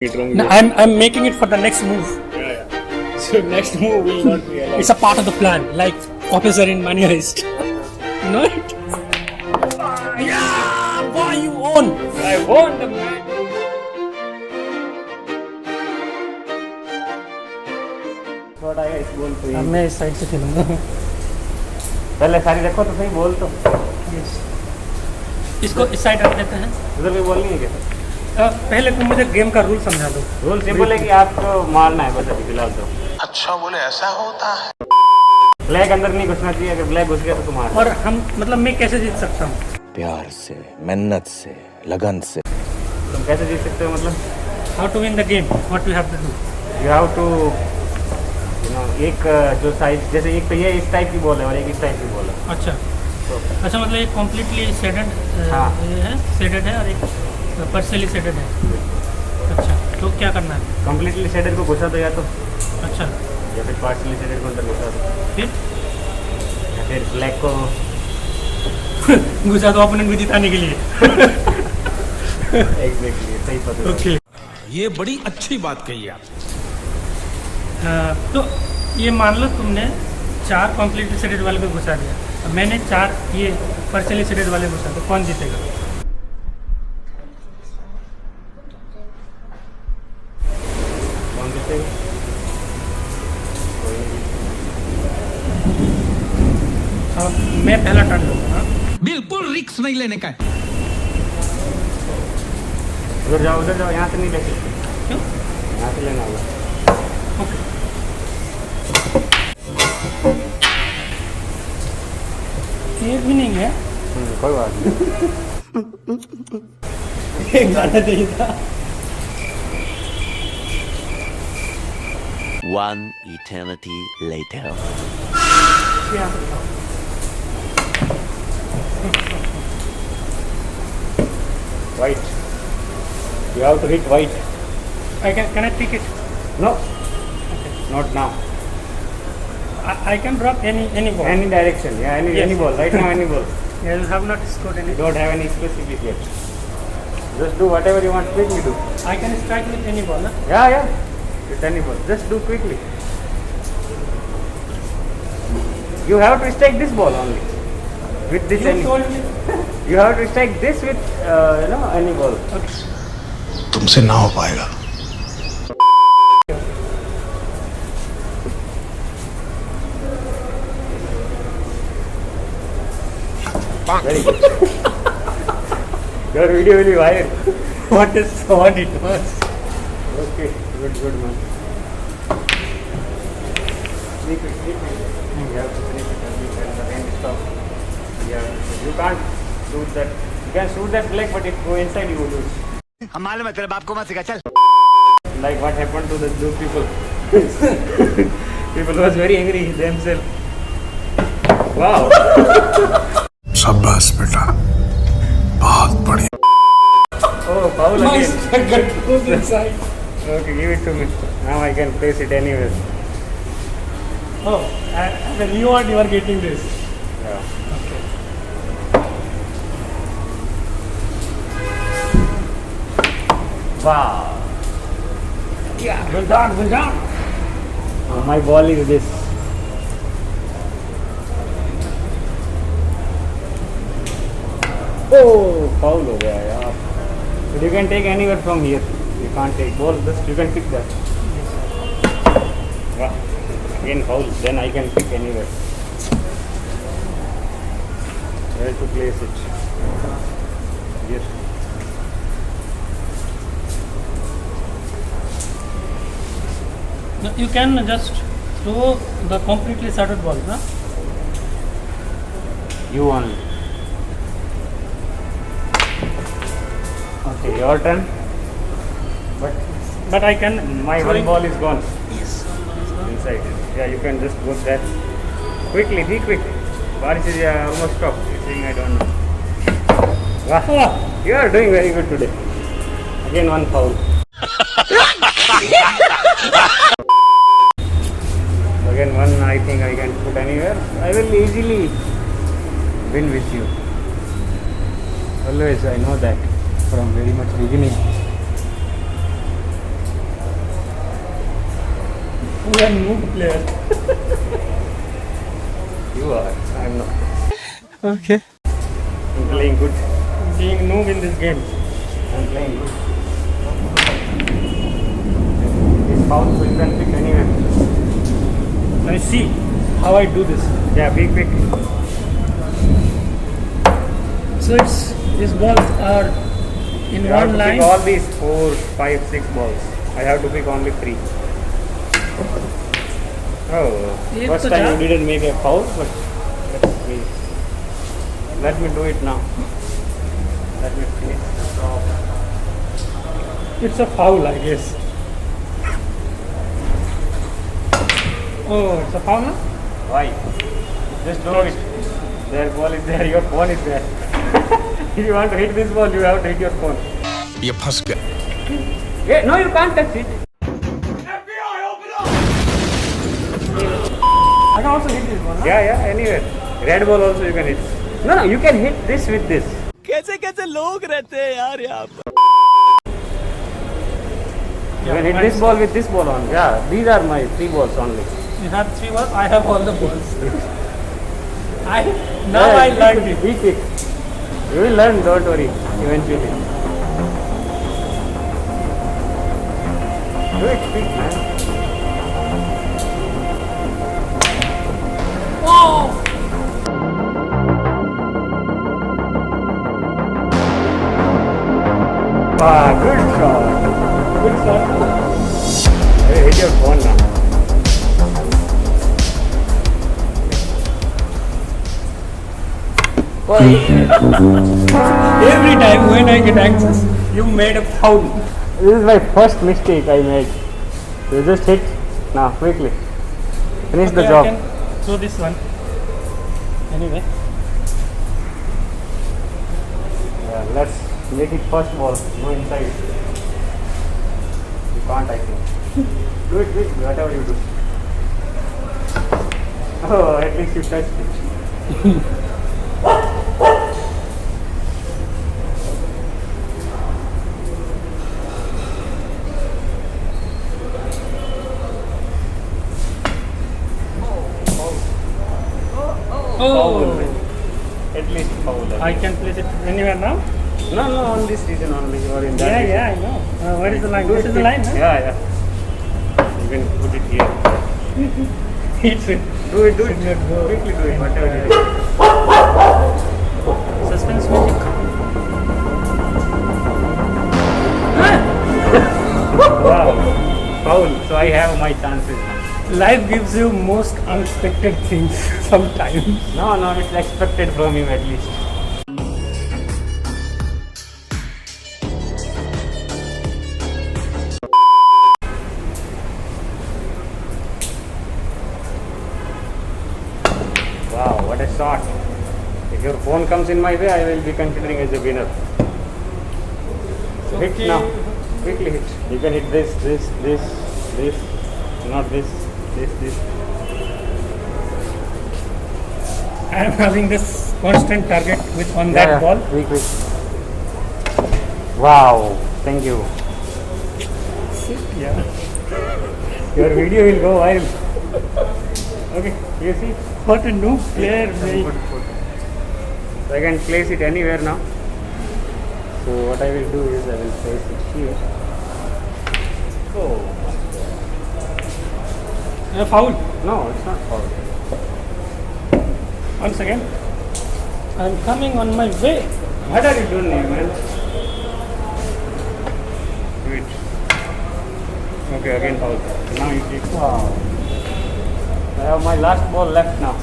No, I'm making it for the next move. Yeah. So next move will not be allowed. It's a part of the plan, like officer in Money Heist. You know it? Yeah, boy, you won. I won the match. What I बोल तो अब मैं इस side से खेलूंगा. पहले सारी रखो तो सही बोल तो. Yes. इसको इस साइड रख देते हैं. उधर भी बोल नहीं है क्या? पहले तुम मुझे गेम का रूल समझा दो. रूल सिंपल है कि आपको मारना है बस अभी फिलहाल तो. अच्छा बोले ऐसा होता है. ब्लैक अंदर नहीं घुसना चाहिए. अगर ब्लैक घुस गया तो तुम्हारा. और हम मतलब मैं कैसे जीत सकता हूँ? प्यार से, मेहनत से, लगन से. तुम कैसे जीत सकते हो मतलब? How to win the game? What we have to do? You have to एक जो साइज जैसे एक तो ये इस टाइप की बॉल है और एक इस टाइप की बॉल है. अच्छा. तो अच्छा मतलब एक कम्प्लीटली सेडेड हाँ. है, सेडेड है और एक पार्शियली सेडेड है. अच्छा तो क्या करना है? कम्प्लीटली शेडेड को घुसा दो या तो. अच्छा. या फिर पार्शियली शेडेड को अंदर घुसा दो. फिर या फिर ब्लैक को घुसा दो ओपोनेंट को जिताने के लिए. एग्जैक्टली सही पता. ओके. ये बड़ी अच्छी बात कही आप. तो ये मान लो तुमने 4 कम्प्लीटली सेडेड वाले को घुसा दिया. अब मैंने 4 ये पार्शियली सेडेड वाले घुसा दिया. कौन जीतेगा? कौन जीतेगा? मैं पहला टर्न लूँगा. हाँ बिल्कुल रिक्स नहीं लेने का है. उधर जाओ यहाँ से नहीं ले सकते. क्यों? यहाँ से लेना होगा. ओके. एक भी नहीं है. कोई बात नहीं. एक गाना चाहिए था. One eternity later. White. You have to hit white. Can I pick it? No. Not now. I can drop any ball. Any direction. Yeah, any ball. Right now, any ball. You have not scored any. You don't have any specific yet. Just do whatever you want. Quickly do. I can strike with any ball. Huh? Yeah. With any ball. Just do quickly. You have to strike this ball only. With this You any. told me. You have to strike this with any ball. Okay. तुमसे ना हो पाएगा. Very good. Your video will be viral. What it was? Okay, good man. Sleep it. You have to sleep it and the rain stop. Yeah, you can't shoot that. You can shoot that black, but it go inside, you will lose. हम मालूम है तेरे बाप को मत सिखा चल. Like what happened to those people. People was very angry themselves. Wow. शाबाश बेटा. बहुत बढ़िया. Oh, foul My again. second goes inside. Okay, give it to me. Now I can place it anywhere. Oh, when you are getting this. Yeah. Wow. Yeah. Well done. My ball is this. Oh, foul हो गया यार. But you can take anywhere from here. You can't take ball. Just you can pick that. Wow. Again foul. Then I can pick anywhere. Where to place it? Here. No, you can just throw the completely settled ball, huh? You only. Okay, your turn. But I can. My one ball is gone. Yes. Inside. Yeah, you can just go that. Quickly, be quick. Barish is almost stopped. You're saying I don't know. Wow. You are doing very good today. Again one foul. Again one I think I can put anywhere. I will easily win with you. Always I know that from very much beginning. You are noob player. You are. I'm not. Okay. I'm playing good. Being noob in this game. I'm playing good. This foul so you can pick anywhere. Let me see how I do this. Yeah, pick. So these balls are in You have one to line. pick all these 4, 5, 6 balls. I have to pick only 3. Oh, Ye first to time ja- you didn't make a foul, but let me do it now. Let me finish the top. It's a foul, I guess. Oh, it's a foul, no? Why? Just do it. Their ball is there, your phone is there. If you want to hit this ball, you have to hit your phone. ये फंस गया Yeah, no, you can't touch it. I can also hit this ball, no? Yeah, anywhere. Red ball also you can hit. No, you can hit this with this. कैसे लोग रहते हैं यार यहाँ पर You can hit this ball with this ball on. Yeah, these are my 3 balls only. You have 3 balls, I have all the balls. Now Yeah, I learned it. Be quick. You will learn, don't worry, eventually. Do it quick, man. Wow, good shot. Good shot. Hey, hit your phone now. Every time when I get anxious, you made a foul. This is my first mistake I made. You just hit now, quickly. Finish the Okay, job. I can throw this one. Anyway. Yeah, let's make it first ball. Go inside. You can't, I think. Do it quick, whatever you do. Oh, at least you touched it. Oh, At least foul. I can place it anywhere now? No, on this season only. You are in that. Yeah, I know. Where is the line? Do This it is the quick. line, huh? Yeah. You can put it here. It's it. Do it. Quickly do it, whatever you do. Suspense music. Wow. Foul. So I have my chances now. Life gives you most unexpected things sometimes. No, it's expected from you at least. Wow, what a shot. If your phone comes in my way, I will be considering as a winner. So hit Okay. now. Quickly hit. You can hit this, not this. I am having this constant target with on that ball. Quick. Wow, thank you. Yeah. Your video will go viral. Okay, you see? What a new player, mate. Good. So I can place it anywhere now. So what I will do is I will place it here. Oh, A foul. no, it's not foul. Once again. I'm coming on my way. What are you doing, man? Do it. Okay, again foul. Now you take. Wow. I have my last ball left now.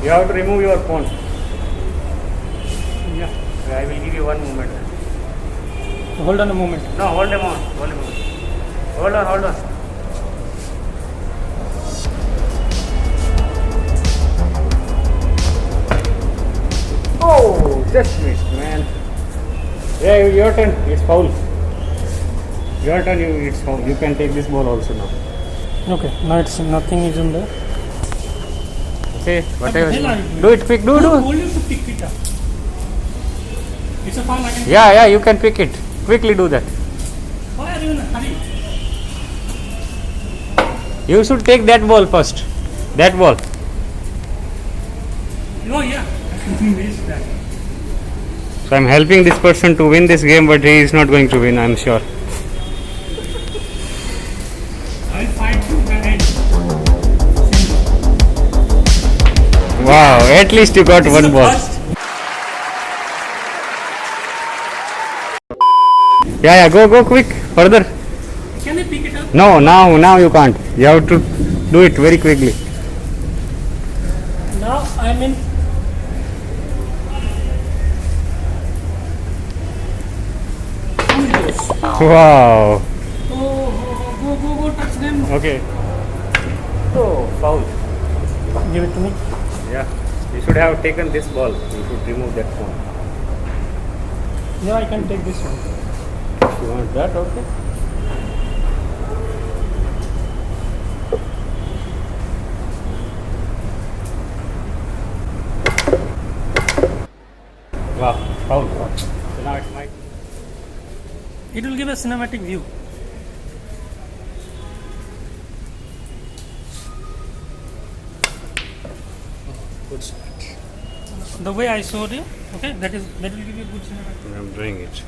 You have to remove your phone. Yeah. I will give you 1 moment. Hold on a moment. No, hold a moment. Hold on. Oh, just missed, man. Yeah, your turn. It's foul. Your turn. It's foul. You can take this ball also now. Okay, now it's nothing is in there. Okay, whatever. What the hell are you doing? Do it quick. Do. Hold you to pick it up. It's a foul again. Yeah, you can pick it. Quickly do that. Why are you in a hurry? You should take that ball first. That ball. Oh yeah. Missed that. So I'm helping this person to win this game, but he is not going to win, I'm sure. I'll fight you behind. Wow, at least you got one ball. Yeah, go quick, further. Can I pick it up? No, now you can't. You have to do it very quickly. Now I'm in. Wow. Go, touch them. Okay. Oh, foul. Give it to me. Yeah, you should have taken this ball. You should remove that phone. Yeah, I can take this one. You want that? Okay. Wow, foul. So now it's my. It will give a cinematic view. Good shot. The way I showed you, okay, that will give you good cinematic. I'm doing it.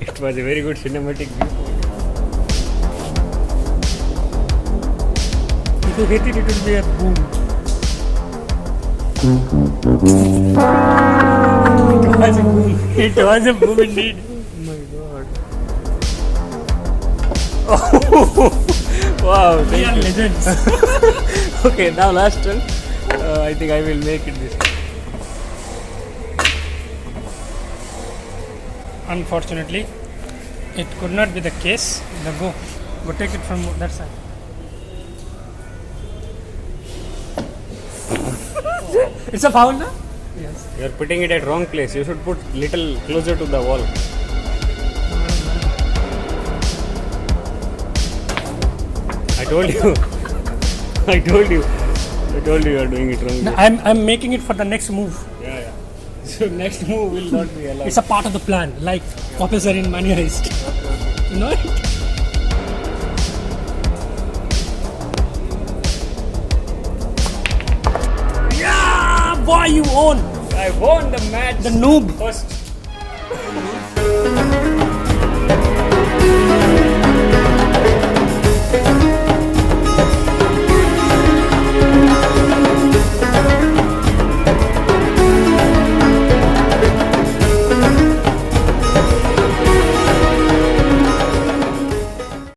It was a very good cinematic view. If you hit it, it will be a boom. It was a boom. It was a boom indeed. Wow, We are legends. okay, now last one. I think I will make it this time. Unfortunately, it could not be the case. Go take it from that side. It's a foul, no? Yes. You are putting it at wrong place. You should put little closer to the wall. I told you. I told you you are doing it wrong. No, I'm making it for the next move. Yeah. So next move will not be allowed. It's a part of the plan, like officer in Money Heist. You know it? Yeah, boy, you own. I won the match. The noob. First.